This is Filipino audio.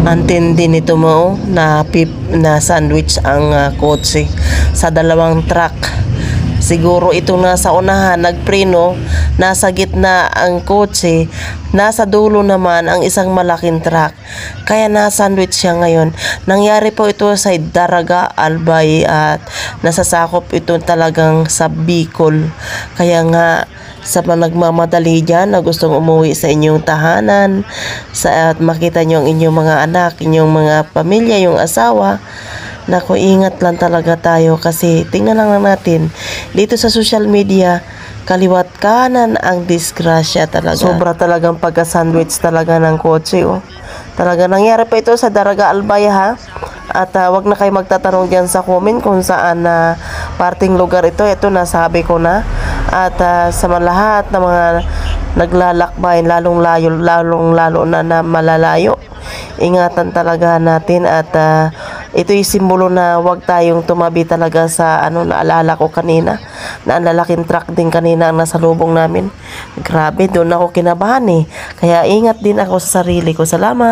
Antindi nito mo na sandwich ang kotse sa dalawang truck. Siguro ito nasa unahan, nagpreno, nasa gitna ang kotse, nasa dulo naman ang isang malaking truck. Kaya na-sandwich siya ngayon. Nangyari po ito sa Daraga, Albay at nasasakop ito talagang sa Bicol. Kaya nga sa nagmamadali dyan na gustong umuwi sa inyong tahanan at makita nyo ang inyong mga anak, inyong mga pamilya, yung asawa, naku, ingat lang talaga tayo kasi tingnan lang natin dito sa social media, kaliwat kanan ang disgrasya talaga. Sobra talagang pagka-sandwich talaga ng kotse, oh. Talaga nangyari pa ito sa Daraga, Albay, ha. At wag na kayo magtatanong diyan sa comment kung saan parting lugar ito. Ito nasabi ko na. At sa lahat ng mga naglalakbay, lalo na malalayo, ingatan talaga natin at ito'y simbolo na wag tayong tumabi talaga sa naalala ko kanina na ang lalaking truck din kanina ang nasa lubong namin. Grabe, doon ako kinabahan eh. Kaya ingat din ako sa sarili ko. Salamat.